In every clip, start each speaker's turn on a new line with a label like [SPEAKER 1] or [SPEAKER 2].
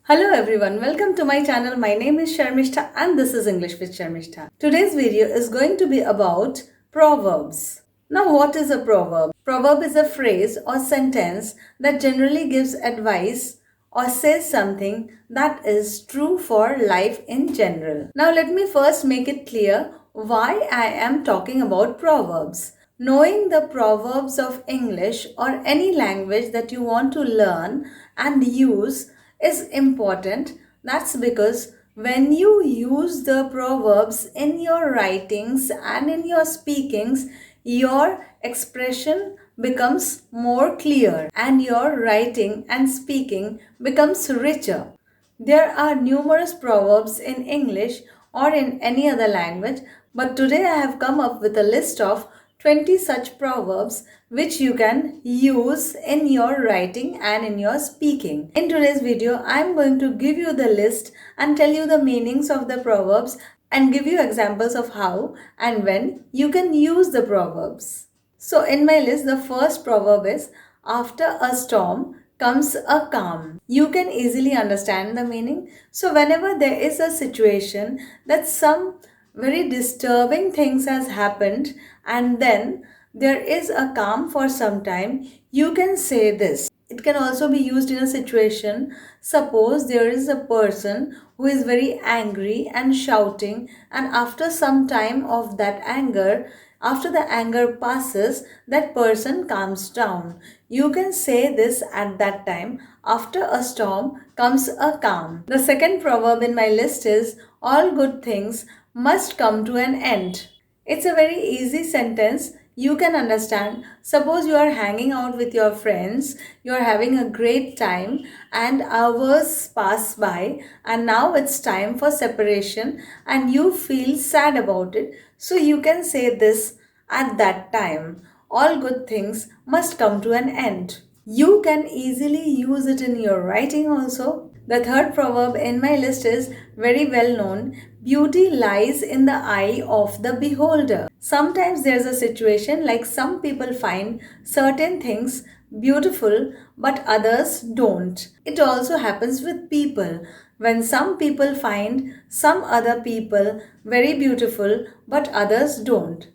[SPEAKER 1] Hello everyone, welcome to my channel. My name is Sharmistha and this is English with Sharmistha. Today's video is going to be about Proverbs. Now what is a proverb? Proverb is a phrase or sentence that generally gives advice or says something that is true for life in general. Now let me first make it clear why I am talking about Proverbs. Knowing the proverbs of English or any language that you want to learn and use is important. That's because when you use the proverbs in your writings and in your speakings, your expression becomes more clear and your writing and speaking becomes richer. There are numerous proverbs in English or in any other language, but today I have come up with a list of 20 such proverbs which you can use in your writing and in your speaking. In today's video, I am going to give you the list and tell you the meanings of the proverbs and give you examples of how and when you can use the proverbs. So in my list, the first proverb is, after a storm comes a calm. You can easily understand the meaning. So whenever there is a situation that some very disturbing things has happened and then there is a calm for some time, you can say this. It can also be used in a situation. Suppose there is a person who is very angry and shouting, and after some time of that anger, after the anger passes, that person calms down. You can say this at that time. After a storm comes a calm. The second proverb in my list is, all good things must come to an end. It's a very easy sentence. You can understand. Suppose you are hanging out with your friends, you are having a great time, and hours pass by, and now it's time for separation, and you feel sad about it. So you can say this at that time. All good things must come to an end. You can easily use it in your writing also. The third proverb in my list is very well known. Beauty lies in the eye of the beholder. Sometimes there's a situation like some people find certain things beautiful but others don't. It also happens with people. When some people find some other people very beautiful but others don't.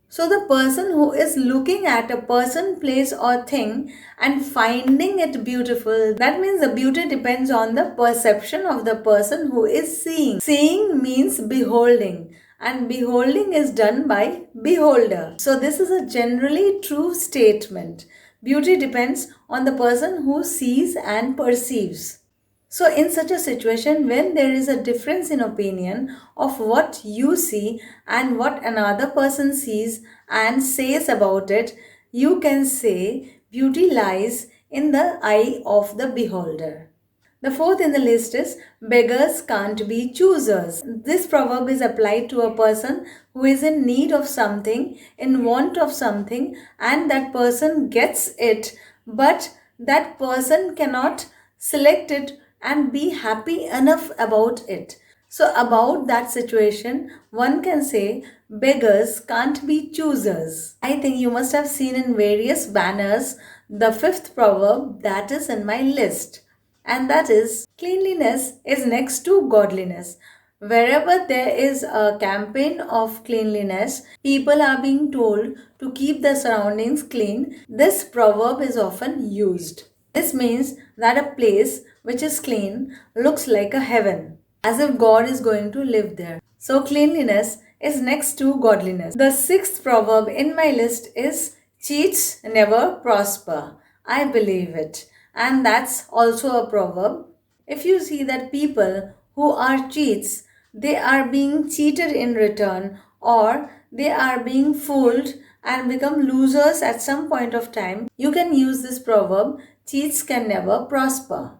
[SPEAKER 1] So the person who is looking at a person, place or thing and finding it beautiful, that means the beauty depends on the perception of the person who is seeing. Seeing means beholding, and beholding is done by beholder. So this is a generally true statement. Beauty depends on the person who sees and perceives. So, in such a situation, when there is a difference in opinion of what you see and what another person sees and says about it, you can say beauty lies in the eye of the beholder. The fourth in the list is, beggars can't be choosers. This proverb is applied to a person who is in need of something, in want of something, and that person gets it, but that person cannot select it and be happy enough about it. So, about that situation, one can say beggars can't be choosers. I think you must have seen in various banners the fifth proverb that is in my list, and that is, cleanliness is next to godliness. Wherever there is a campaign of cleanliness, people are being told to keep the surroundings clean. This proverb is often used. This means that a place which is clean looks like a heaven, as if God is going to live there. So, cleanliness is next to godliness. The sixth proverb in my list is, cheats never prosper. I believe it. And that's also a proverb. If you see that people who are cheats, they are being cheated in return, or they are being fooled and become losers at some point of time, you can use this proverb, cheats can never prosper.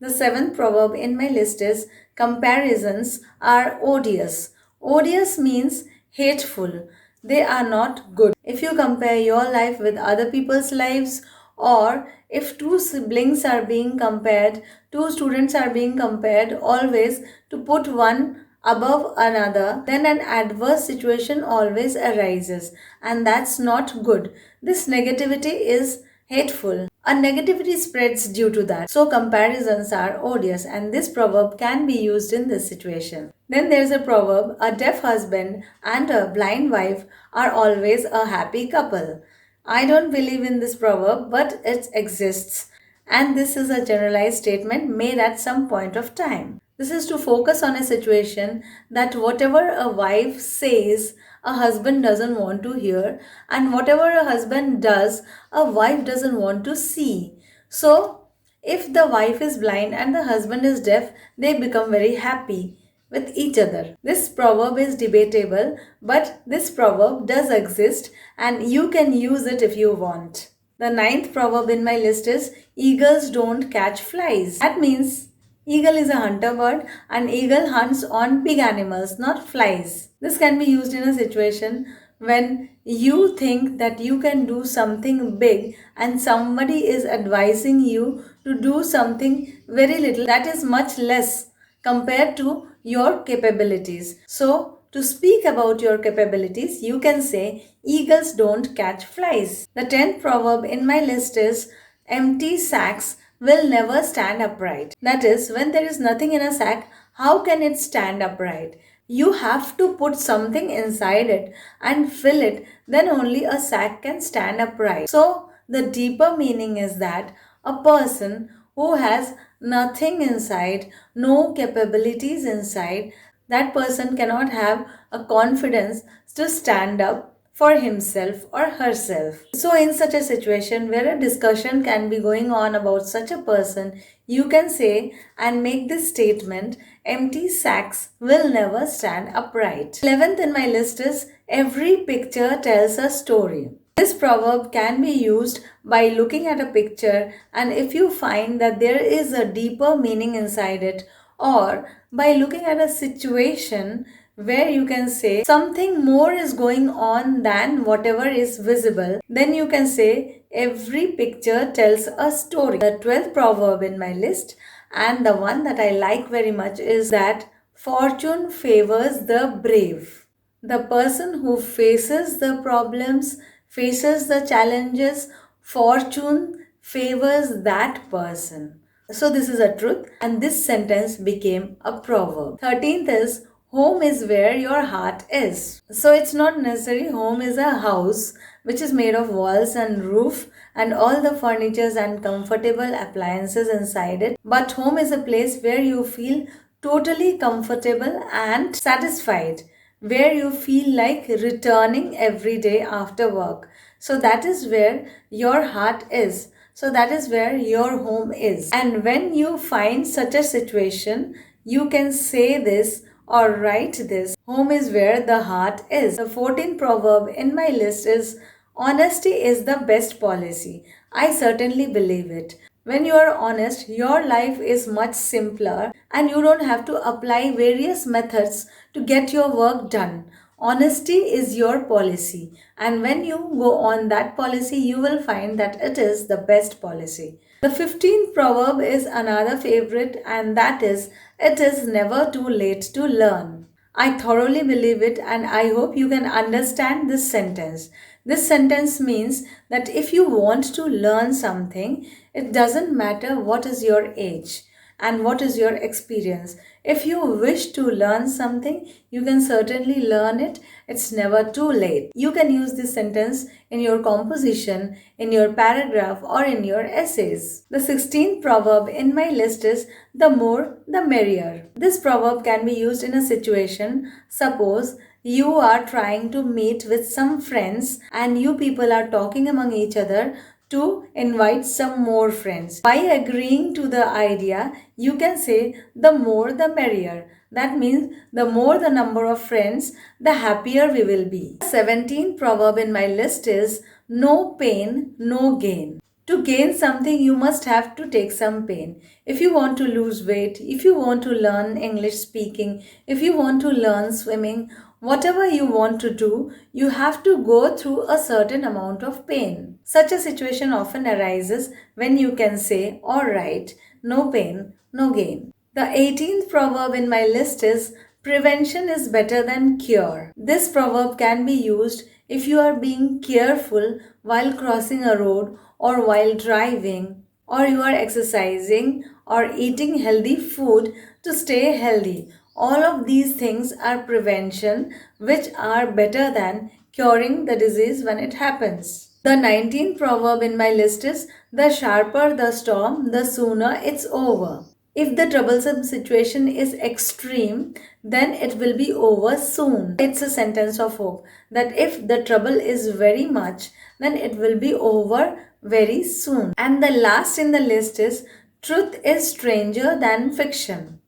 [SPEAKER 1] The seventh proverb in my list is, comparisons are odious. Odious means hateful. They are not good. If you compare your life with other people's lives, or if two siblings are being compared, two students are being compared, always to put one above another, then an adverse situation always arises, and that's not good. This negativity is hateful. A negativity spreads due to that. So comparisons are odious, and this proverb can be used in this situation. Then there's a proverb, a deaf husband and a blind wife are always a happy couple. I don't believe in this proverb, but it exists. And this is a generalized statement made at some point of time. This is to focus on a situation that whatever a wife says, a husband doesn't want to hear, and whatever a husband does, a wife doesn't want to see. So, if the wife is blind and the husband is deaf, they become very happy with each other. This proverb is debatable, but this proverb does exist and you can use it if you want. The ninth proverb in my list is eagles don't catch flies. That means eagle is a hunter bird and eagle hunts on big animals, not flies. This can be used in a situation when you think that you can do something big and somebody is advising you to do something very little that is much less compared to your capabilities. So, to speak about your capabilities, you can say, eagles don't catch flies. The 10th proverb in my list is, empty sacks will never stand upright. That is, when there is nothing in a sack, how can it stand upright? You have to put something inside it and fill it, then only a sack can stand upright. So, the deeper meaning is that a person who has nothing inside, no capabilities inside, that person cannot have a confidence to stand up for himself or herself. So, in such a situation where a discussion can be going on about such a person, you can say and make this statement, empty sacks will never stand upright. 11th in my list is, every picture tells a story. This proverb can be used by looking at a picture, and if you find that there is a deeper meaning inside it, or by looking at a situation where you can say something more is going on than whatever is visible, then you can say every picture tells a story. The 12th proverb in my list, and the one that I like very much, is that fortune favors the brave. The person who faces the problems, faces the challenges, fortune favors that person. So, this is a truth, and this sentence became a proverb. 13th is, home is where your heart is. So, it's not necessary home is a house which is made of walls and roof and all the furnitures and comfortable appliances inside it, but home is a place where you feel totally comfortable and satisfied, where you feel like returning every day after work. So that is where your heart is. So that is where your home is. And when you find such a situation, you can say this or write this, home is where the heart is. The 14th proverb in my list is, honesty is the best policy. I certainly believe it. When you are honest, your life is much simpler and you don't have to apply various methods to get your work done. Honesty is your policy, and when you go on that policy, you will find that it is the best policy. The 15th proverb is another favorite, and that is, it is never too late to learn. I thoroughly believe it, and I hope you can understand this sentence. This sentence means that if you want to learn something, it doesn't matter what is your age and what is your experience. If you wish to learn something, you can certainly learn it. It's never too late. You can use this sentence in your composition, in your paragraph, or in your essays. The 16th proverb in my list is, the more the merrier. This proverb can be used in a situation. Suppose you are trying to meet with some friends and you people are talking among each other to invite some more friends. By agreeing to the idea, you can say the more the merrier. That means the more the number of friends, the happier we will be. The 17th proverb in my list is, no pain, no gain. To gain something, you must have to take some pain. If you want to lose weight, if you want to learn English speaking, if you want to learn swimming, whatever you want to do, you have to go through a certain amount of pain. Such a situation often arises when you can say, alright, no pain, no gain. The 18th proverb in my list is, prevention is better than cure. This proverb can be used if you are being careful while crossing a road, or while driving, or you are exercising or eating healthy food to stay healthy. All of these things are prevention which are better than curing the disease when it happens. The 19th proverb in my list is, the sharper the storm, the sooner it's over. If the troublesome situation is extreme, then it will be over soon. It's a sentence of hope that if the trouble is very much, then it will be over very soon. And the last in the list is, truth is stranger than fiction.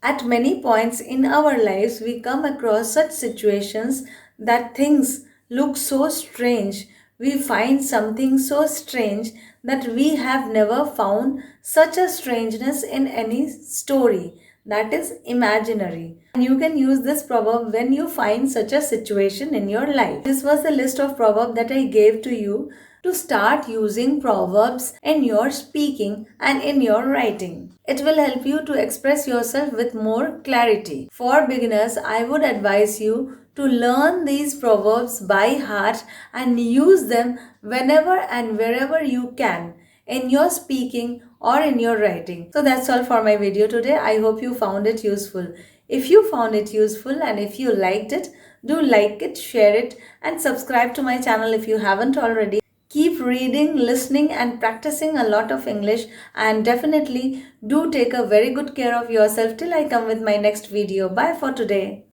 [SPEAKER 1] At many points in our lives, we come across such situations that things look so strange. We find something so strange that we have never found such a strangeness in any story. That is imaginary. And you can use this proverb when you find such a situation in your life. This was the list of proverbs that I gave to you to start using proverbs in your speaking and in your writing. It will help you to express yourself with more clarity. For beginners, I would advise you to learn these proverbs by heart and use them whenever and wherever you can in your speaking or in your writing. So that's all for my video today. I hope you found it useful. If you found it useful and if you liked it, do like it, share it, and subscribe to my channel if you haven't already. Keep reading, listening, and practicing a lot of English, and definitely do take a very good care of yourself till I come with my next video. Bye for today.